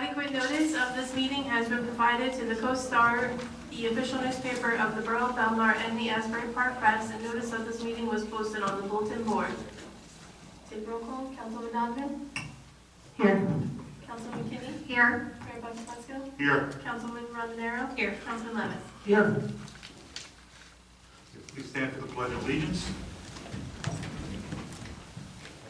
Adequate notice of this meeting has been provided to the Co-Star, the official newspaper of the Borough of Belmar, and the Asbury Park Press, and notice of this meeting was posted on the bulletin board. Take roll call. Councilman Donovan? Here. Councilman McKinney? Here. Mayor Buckspasco? Here. Councilman Rondinero? Here. Councilman Levis? Here. Please stand for the Pledge of Allegiance.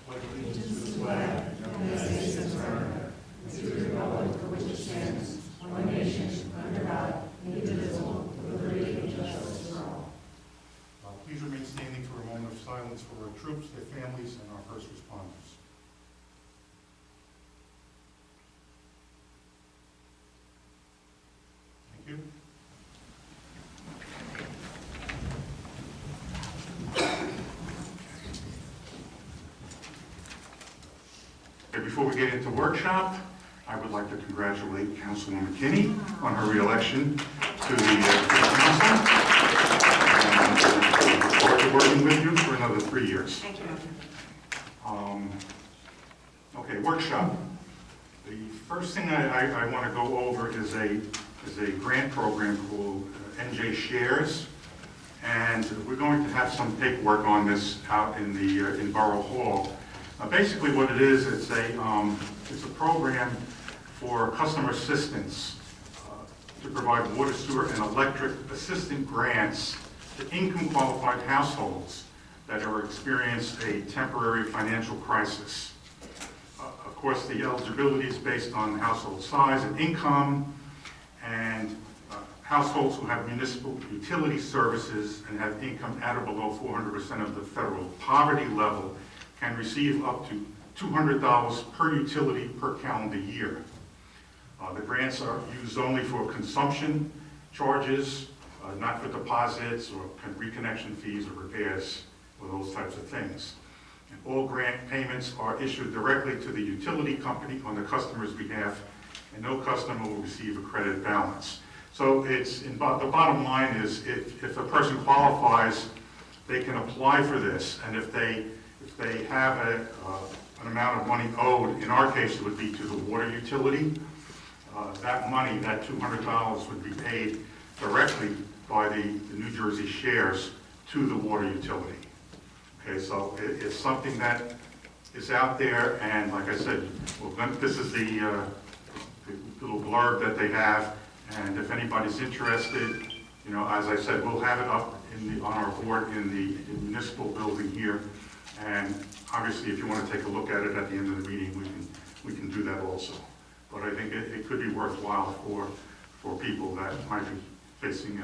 Pledge allegiance to the flag of the United States of America, and to the republic for which it stands, one nation, under God, indivisible, with liberty and justice for all. Please remain standing for a moment of silence for our troops, their families, and our first responders. Thank you. Okay, before we get into workshop, I would like to congratulate Councilwoman McKinney on her reelection to the Council. And look forward to working with you for another 3 years. Thank you. Okay, workshop. The first thing I want to go over is a grant program called NJ Shares, and we're going to have some paperwork on this out in the in Borough Hall. Basically, what it is, it's a program for customer assistance to provide water, sewer, and electric assistant grants to income-qualified households that are experienced a temporary financial crisis. Of course, the eligibility is based on household size and income, and households who have municipal utility services and have income at or below 400% of the federal poverty level can receive up to $200 per utility per calendar year. The grants are used only for consumption charges, not for deposits or reconnection fees or repairs or those types of things. And all grant payments are issued directly to the utility company on the customer's behalf, and no customer will receive a credit balance. So the bottom line is if a person qualifies, they can apply for this, and if they have an amount of money owed, in our case it would be to the water utility, that money, that $200 would be paid directly by the New Jersey Shares to the water utility. Okay, so it's something that is out there, and like I said, this is the little blurb that they have, and if anybody's interested, you know, as I said, we'll have it up on our board in the municipal building here, and obviously if you want to take a look at it at the end of the meeting, we can do that also. But I think it could be worthwhile for people that might be facing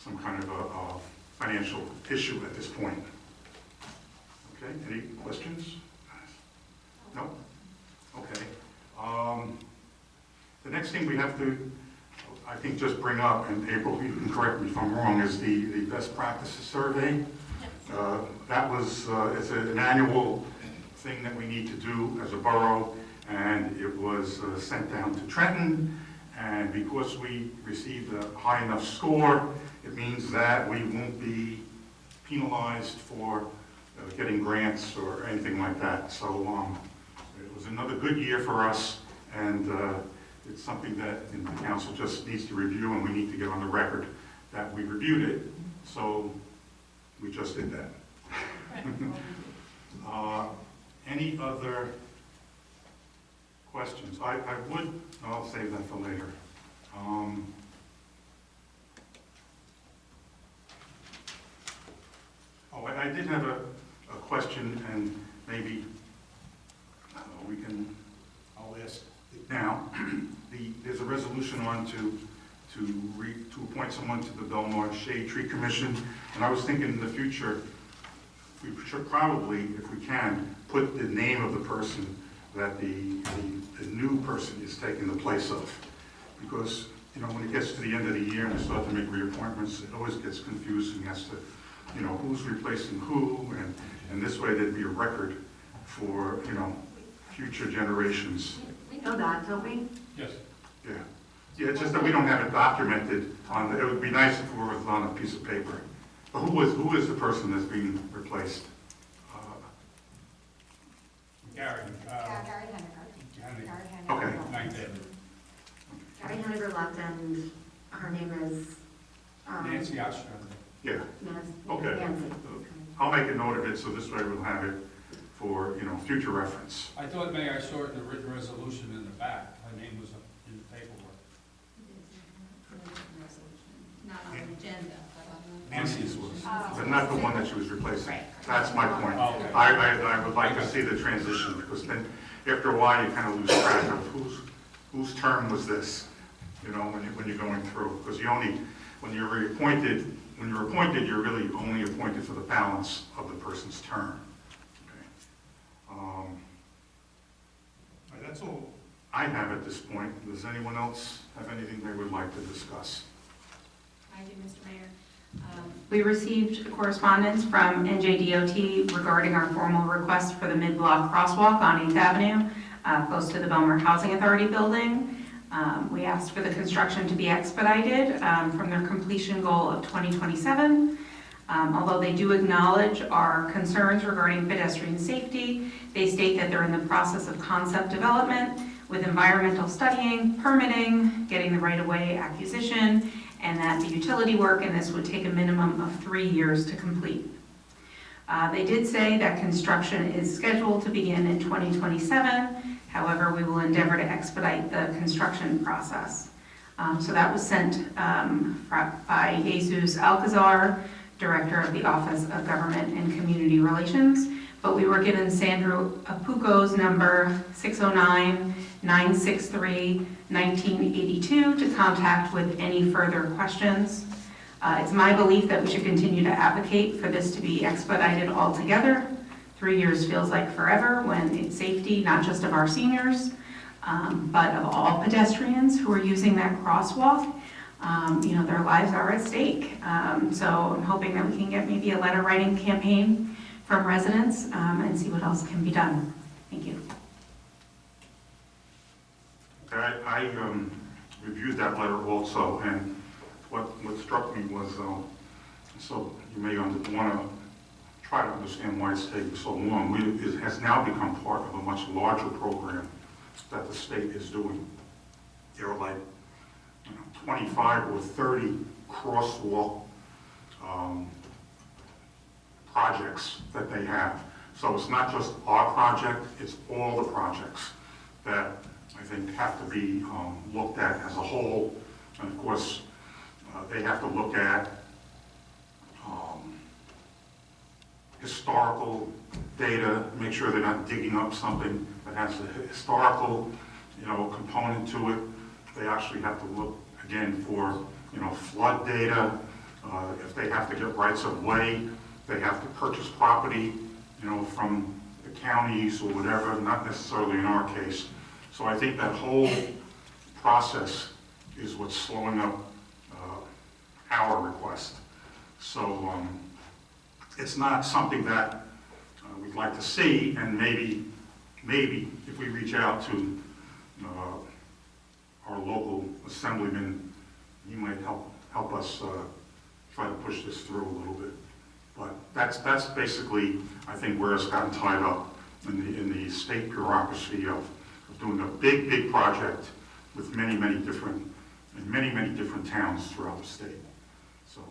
some kind of a financial issue at this point. Okay, any questions? No? Okay. The next thing we have to, I think, just bring up, and April, you can correct me if I'm wrong, is the best practices survey. That was, it's an annual thing that we need to do as a borough, and it was sent down to Trenton, and because we received a high enough score, it means that we won't be penalized for getting grants or anything like that. So it was another good year for us, and it's something that the council just needs to review, and we need to get on the record that we reviewed it. So we just did that. Any other questions? I'll save that for later. I did have a question, and maybe I'll ask it now. There's a resolution on to appoint someone to the Belmar Shade Tree Commission, and I was thinking in the future, we should probably, if we can, put the name of the person that the new person is taking the place of. Because, you know, when it gets to the end of the year and we start to make reappointments, it always gets confusing as to, you know, who's replacing who, and this way there'd be a record for, you know, future generations. We know that, don't we? Yes. Yeah. Yeah, it's just that we don't have it documented it would be nice if it was on a piece of paper. But who is the person that's being replaced? Gary. Gary Henniker. Okay. Ninth Avenue. left, and her name is Nancy Ostrander. Yeah, Nancy. Okay. Nancy. I'll make a note of it, so this way we'll have it for, future reference. I thought, Mayor, I saw it in the written resolution in the back. Her name was in the paperwork. Not on the agenda, but on the. Nancy's was, but not the one that she was replacing. That's my point. Okay. I would like to see the transition, because then, after a while, you kind of lose track of whose term was this, when you're going through. Because when you're appointed, you're really only appointed for the balance of the person's term. Okay. That's all I have at this point. Does anyone else have anything they would like to discuss? I do, Mr. Mayor. We received correspondence from NJDOT regarding our formal request for the mid-block crosswalk on 8th Avenue, close to the Belmar Housing Authority building. We asked for the construction to be expedited from their completion goal of 2027. Although they do acknowledge our concerns regarding pedestrian safety, they state that they're in the process of concept development with environmental studying, permitting, getting the right-of-way acquisition, and that the utility work in this would take a minimum of 3 years to complete. They did say that construction is scheduled to begin in 2027. However, we will endeavor to expedite the construction process. So that was sent by Jesus Alcazar, Director of the Office of Government and Community Relations. But we were given Sandro Apuco's number 609-963-1982 to contact with any further questions. It's my belief that we should continue to advocate for this to be expedited altogether. 3 years feels like forever when it's safety, not just of our seniors, but of all pedestrians who are using that crosswalk. Their lives are at stake. So I'm hoping that we can get maybe a letter writing campaign from residents and see what else can be done. Thank you. I reviewed that letter also, and what struck me was, so you may want to try to understand why it's taking so long. It has now become part of a much larger program that the state is doing. There are like 25 or 30 crosswalk projects that they have. So it's not just our project, it's all the projects that I think have to be looked at as a whole. And of course, they have to look at historical data, make sure they're not digging up something that has a historical, component to it. They actually have to look again for, flood data. If they have to get rights of way, they have to purchase property, from the counties or whatever, not necessarily in our case. So I think that whole process is what's slowing up our request. So it's not something that we'd like to see, and maybe if we reach out to our local assemblyman, he might help us try to push this through a little bit. But that's basically, I think, where it's gotten tied up in the state bureaucracy of doing a big project with many different towns throughout the state. So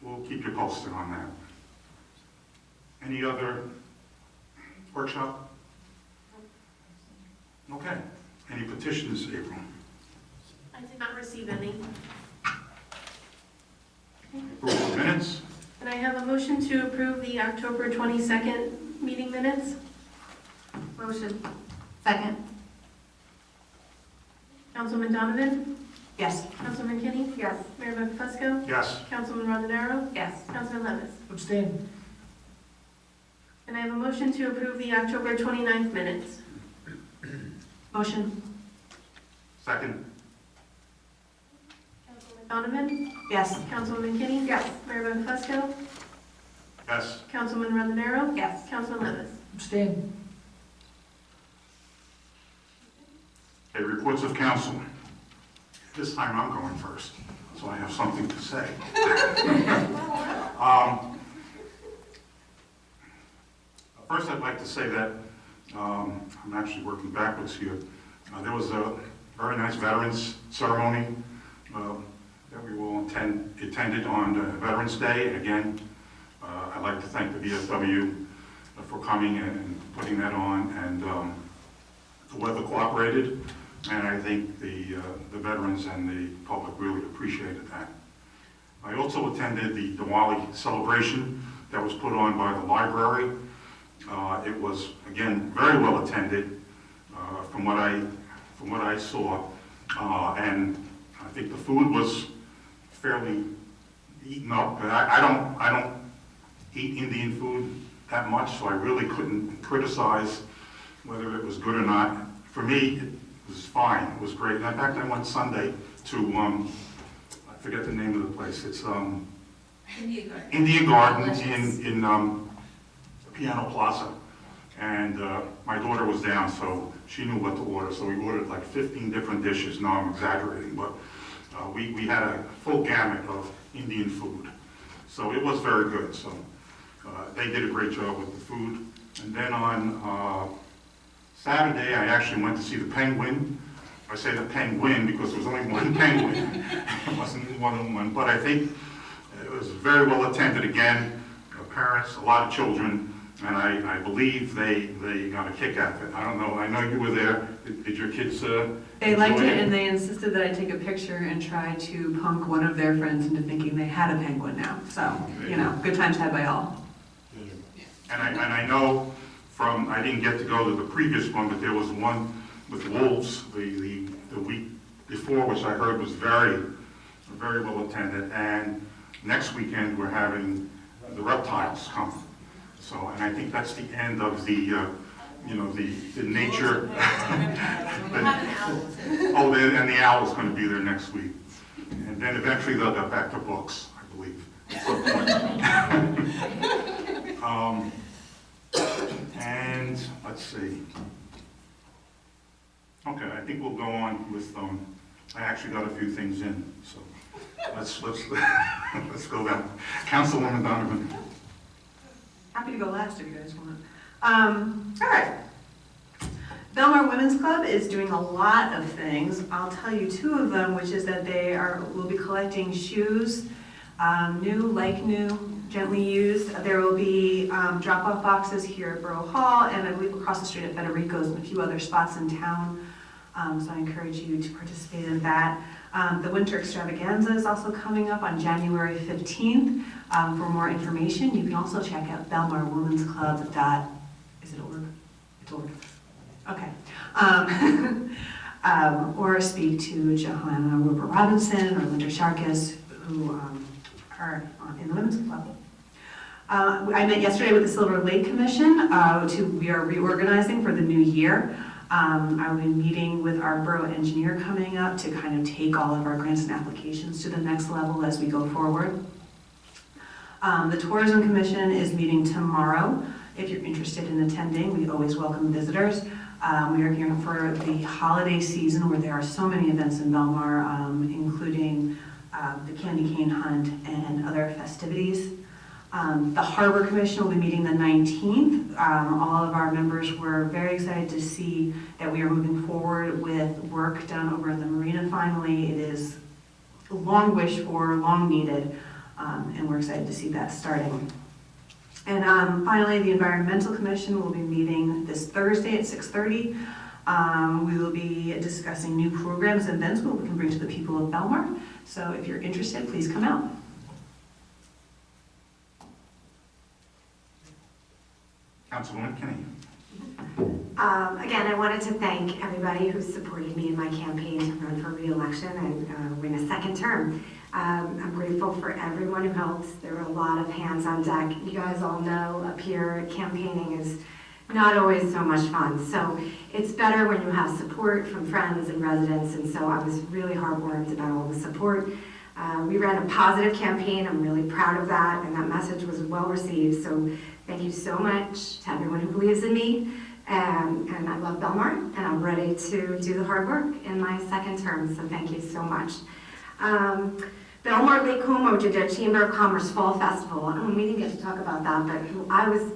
we'll keep you posted on that. Any other workshop? Okay. Any petitions, April? I did not receive any. Approval of minutes? And I have a motion to approve the October 22nd meeting minutes. Motion. Second. Councilman Donovan? Yes. Councilman Kinney? Yes. Mayor Buckafusco? Yes. Councilman Rondinero? Yes. Councilman Levis? Abstain. And I have a motion to approve the October 29th minutes. Motion. Second? Councilman Donovan? Yes. Councilwoman Kinney? Yes. Mayor Buckafusco? Yes. Councilman Rondinero? Yes. Councilman Levis? Abstain. Okay, reports of council. This time I'm going first, so I have something to say. First, I'd like to say that I'm actually working backwards here. There was a very nice veterans ceremony that we all attended on Veterans Day. And again, I'd like to thank the VFW for coming and putting that on, and the weather cooperated, and I think the veterans and the public really appreciated that. I also attended the Diwali celebration that was put on by the library. It was, again, very well attended from what I saw, and I think the food was fairly eaten up. I don't eat Indian food that much, so I really couldn't criticize whether it was good or not. For me, it was fine. It was great. And in fact, I went Sunday to I forget the name of the place. It's Indian Garden in Piano Plaza. And my daughter was down, so she knew what to order. So we ordered like 15 different dishes. No, I'm exaggerating, but we had a full gamut of Indian food. So it was very good. So they did a great job with the food. And then on Saturday, I actually went to see the penguin. I say the penguin because there was only one penguin. It wasn't more than one, but I think it was very well attended again. Parents, a lot of children, and I believe they got a kick out of it. I don't know, I know you were there. Did your kids They liked enjoy it, and they insisted that I take a picture and try to punk one of their friends into thinking they had a penguin now. So, you know, good times had by all. And I know from, I didn't get to go to the previous one, but there was one with wolves the week before, which I heard was very well attended. And next weekend, we're having the reptiles come. So, and I think that's the end of the, you know, the nature. Oh, and the owl's going to be there next week. And then eventually they'll get back to books, I believe. And let's see. Okay, I think we'll go on with, I actually got a few things in, so let's go down. Councilwoman Donovan. Happy to go last if you guys want. All right. Belmar Women's Club is doing a lot of things. I'll tell you two of them, which is that will be collecting shoes, new, gently used. There will be drop-off boxes here at Borough Hall, and I believe across the street at Federico's and a few other spots in town. So I encourage you to participate in that. The Winter Extravaganza is also coming up on January 15th. For more information, you can also check out belmarwomensclub.org. Is it org? It's org. Okay. Or speak to Johanna Wilbur Robinson or Linda Sharkis, who are in the Women's Club. I met yesterday with the Silver Lake Commission. We are reorganizing for the new year. I'll be meeting with our borough engineer coming up to kind of take all of our grants and applications to the next level as we go forward. The Tourism Commission is meeting tomorrow. If you're interested in attending, we always welcome visitors. We are here for the holiday season where there are so many events in Belmar, including the candy cane hunt and other festivities. The Harbor Commission will be meeting the 19th. All of our members were very excited to see that we are moving forward with work done over in the marina finally. It is long wished for, long needed, and we're excited to see that starting. And finally, the Environmental Commission will be meeting this Thursday at 6:30. We will be discussing new programs and events we can bring to the people of Belmar. So if you're interested, please come out. Councilwoman Kinney. Again, I wanted to thank everybody who supported me in my campaign to run for re-election and win a second term. I'm grateful for everyone who helped. There were a lot of hands on deck. You guys all know up here, campaigning is not always so much fun. So it's better when you have support from friends and residents, and so I was really heartwarmed about all the support. We ran a positive campaign. I'm really proud of that, and that message was well received. So thank you so much to everyone who believes in me. And I love Belmar, and I'm ready to do the hard work in my second term, so thank you so much. Belmar Lake Como did a Chamber of Commerce Fall Festival. We didn't get to talk about that, but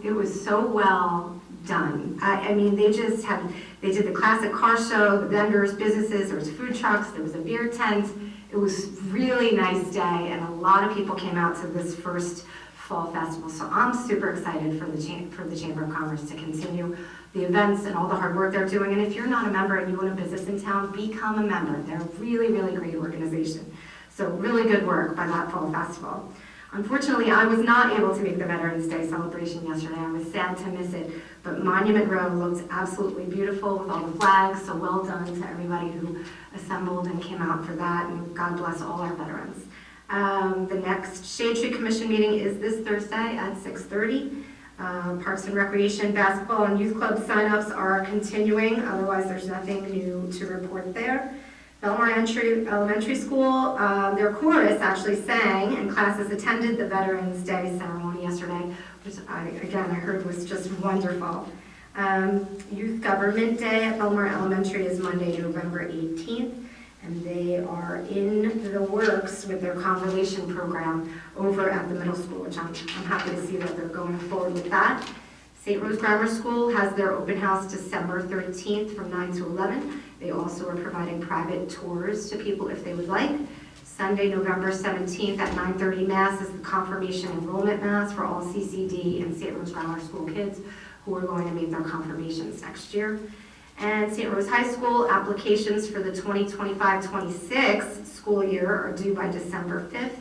it was so well done. I mean, they just have They did the classic car show, the vendors, businesses, there was food trucks, there was a beer tent. It was really nice day, and a lot of people came out to this first fall festival. So I'm super excited for the Chamber of Commerce to continue the events and all the hard work they're doing. And if you're not a member and you own a business in town, become a member. They're a really, really great organization. So really good work by that fall festival. Unfortunately, I was not able to make the Veterans Day celebration yesterday. I was sad to miss it, but Monument Row looked absolutely beautiful with all the flags, so well done to everybody who assembled and came out for that, and God bless all our veterans. The next Shade Tree Commission meeting is this Thursday at 6:30. Parks and Recreation, basketball, and youth club signups are continuing, otherwise there's nothing new to report there. Belmar Elementary School, their chorus actually sang and classes attended the Veterans Day ceremony yesterday, which I heard was just wonderful. Youth Government Day at Belmar Elementary is Monday, November 18th, and they are in the works with their conservation program over at the middle school, which I'm happy to see that they're going forward with that. St. Rose Grammar School has their open house December 13th from 9 to 11. They also are providing private tours to people if they would like. Sunday, November 17th at 9:30 Mass is the confirmation enrollment Mass for all CCD and St. Rose Grammar School kids who are going to make their confirmations next year. And St. Rose High School applications for the 2025-26 school year are due by December 5th.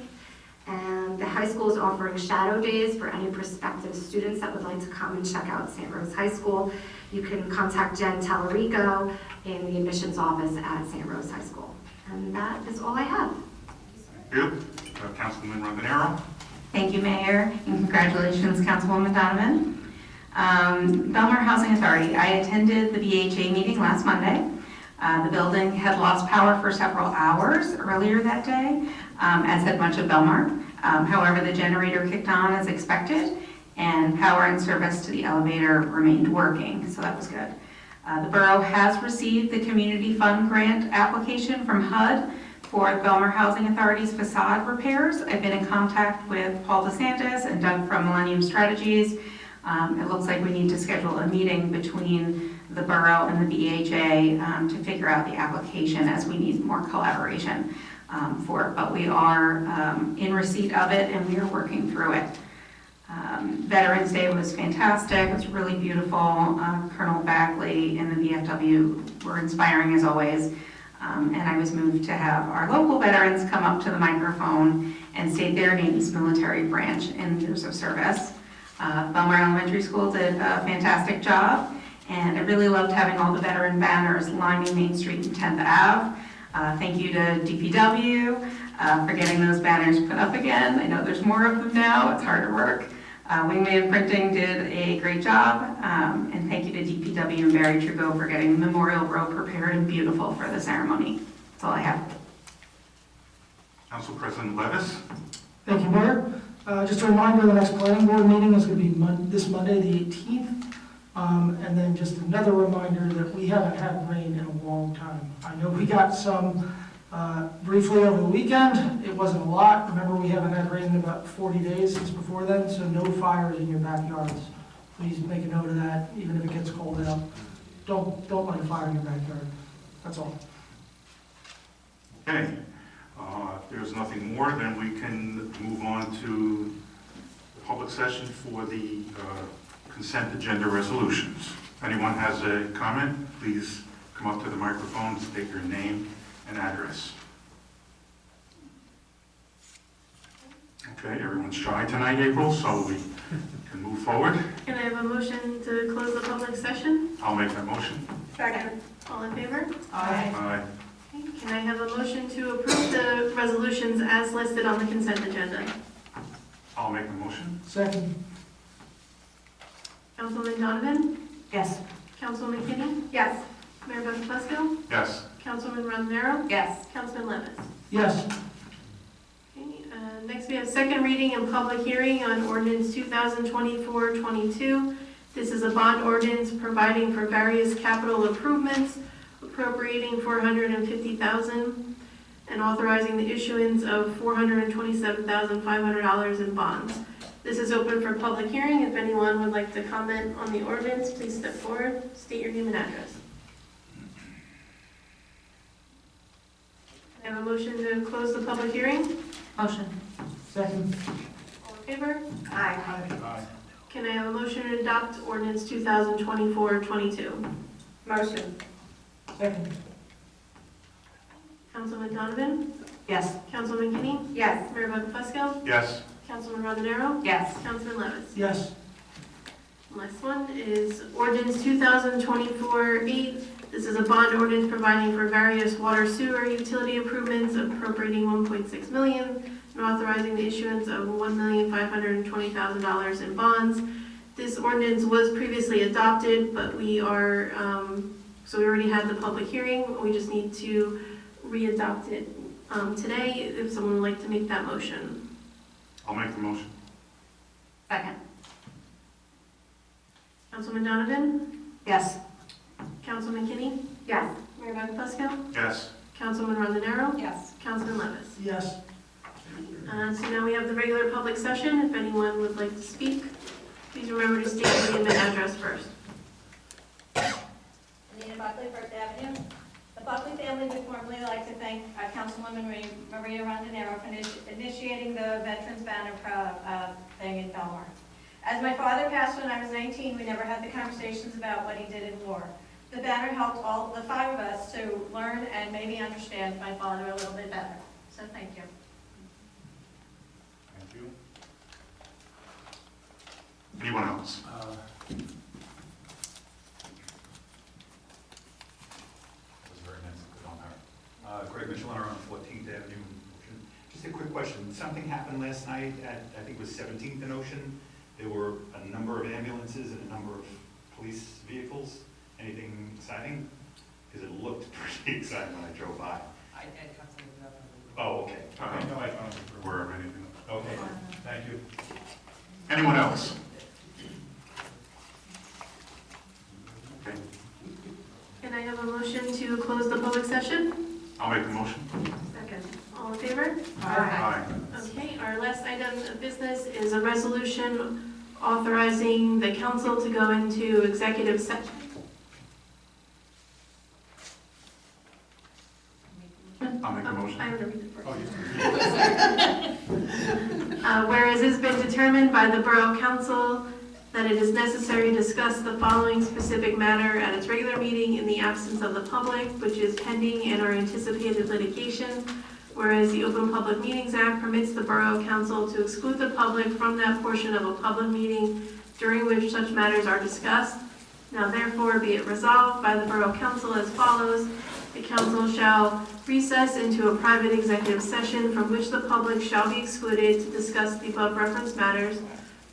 And the high school is offering shadow days for any prospective students that would like to come and check out St. Rose High School. You can contact Jen Tallarico in the admissions office at St. Rose High School. And that is all I have. Thank you. Councilwoman Rondinero. Thank you, Mayor, and congratulations, Councilwoman Donovan. Belmar Housing Authority, I attended the BHA meeting last Monday. The building had lost power for several hours earlier that day, as had much of Belmar. However, the generator kicked on as expected, and power and service to the elevator remained working, so that was good. The borough has received the Community Fund Grant application from HUD for Belmar Housing Authority's facade repairs. I've been in contact with Paul DeSantis and Doug from Millennium Strategies. It looks like we need to schedule a meeting between the borough and the BHA to figure out the application, as we need more collaboration for it. But we are in receipt of it, and we are working through it. Veterans Day was fantastic. It was really beautiful. Colonel Bagley and the VFW were inspiring as always. And I was moved to have our local veterans come up to the microphone and state their Navy's military branch and years of service. Belmar Elementary School did a fantastic job, and I really loved having all the veteran banners lining Main Street and 10th Ave. Thank you to DPW for getting those banners put up again. I know there's more of them now. It's harder work. Wingman Printing did a great job, and thank you to DPW and Barry Trudeau for getting the Memorial Row prepared and beautiful for the ceremony. That's all I have. Council President Levis. Thank you, Mayor. Just a reminder, the next planning board meeting is going to be this Monday, the 18th. And then just another reminder that we haven't had rain in a long time. I know we got some briefly over the weekend. It wasn't a lot. Remember, we haven't had rain in about 40 days since before then, so no fires in your backyards. Please make a note of that, even if it gets cold out. Don't light a fire in your backyard. That's all. Okay. If there's nothing more, then we can move on to the public session for the consent agenda resolutions. If anyone has a comment, please come up to the microphone, state your name and address. Okay, everyone's shy tonight, April, so we can move forward. Can I have a motion to close the public session? I'll make that motion. Second. All in favor? Aye. Aye. Okay. Can I have a motion to approve the resolutions as listed on the consent agenda? I'll make the motion. Second. Councilwoman Donovan? Yes. Councilwoman Kinney? Yes. Mayor Buckles? Yes. Councilwoman Rondinero? Yes. Councilman Levis? Yes. Okay, next we have second reading and public hearing on ordinance 2024-22. This is a bond ordinance providing for various capital improvements, appropriating $450,000 and authorizing the issuance of $427,500 in bonds. This is open for public hearing. If anyone would like to comment on the ordinance, please step forward, state your name and address. I have a motion to close the public hearing. Motion. Second. All in favor? Aye. Aye. Can I have a motion to adopt ordinance 2024-22? Motion. Second. Councilman Donovan? Yes. Councilman Kinney? Yes. Mayor Buckafusco? Yes. Councilman Rondenero? Yes. Councilman Levis? Yes. Last one is ordinance 2024-8. This is a bond ordinance providing for various water sewer utility improvements, appropriating $1.6 million, and authorizing the issuance of $1,520,000 in bonds. This ordinance was previously adopted, but we are, so we already had the public hearing. We just need to re-adopt it today, if someone would like to make that motion. I'll make the motion. Second. Councilman Donovan? Yes. Councilman Kinney? Yes. Mayor Buckafusco? Yes. Councilman Rondenero? Yes. Councilman Levis? Yes. So now we have the regular public session. If anyone would like to speak, please remember to state your name and address first. Anita Buckley, First Avenue. The Buckley family would formally like to thank Councilwoman Maria Rondenero for initiating the Veterans Banner thing in Belmar. As my father passed when I was 19, we never had the conversations about what he did in war. The banner helped all the 5 of us to learn and maybe understand my father a little bit better. So thank you. Thank you. Anyone else? That was very nice, good on her. Greg Michelin on 14th Avenue. Just a quick question. Something happened last night at, I think it was 17th and Ocean. There were a number of ambulances and a number of police vehicles. Anything exciting? Because it looked pretty exciting when I drove by. I have something up. Oh, okay. Okay, no, I don't. Aware of anything? Okay, thank you. Anyone else? Okay, Can I have a motion to close the public session? I'll make the motion. Second. All in favor? Aye. Okay, our last item of business is a resolution authorizing the council to go into executive session. I'll make the motion. I have to read it first. Oh, Whereas it has been determined by the Borough Council that it is necessary to discuss the following specific matter at its regular meeting in the absence of the public, which is pending and or anticipated litigation. Whereas the Open Public Meetings Act permits the Borough Council to exclude the public from that portion of a public meeting during which such matters are discussed. Now therefore be it resolved by the Borough Council as follows. The council shall recess into a private executive session from which the public shall be excluded to discuss the above referenced matters,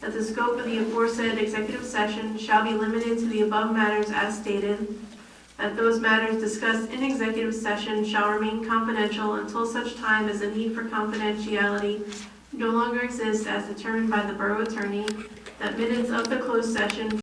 that the scope of the aforesaid executive session shall be limited to the above matters as stated, that those matters discussed in executive session shall remain confidential until such time as the need for confidentiality no longer exists as determined by the borough attorney, that minutes of the closed session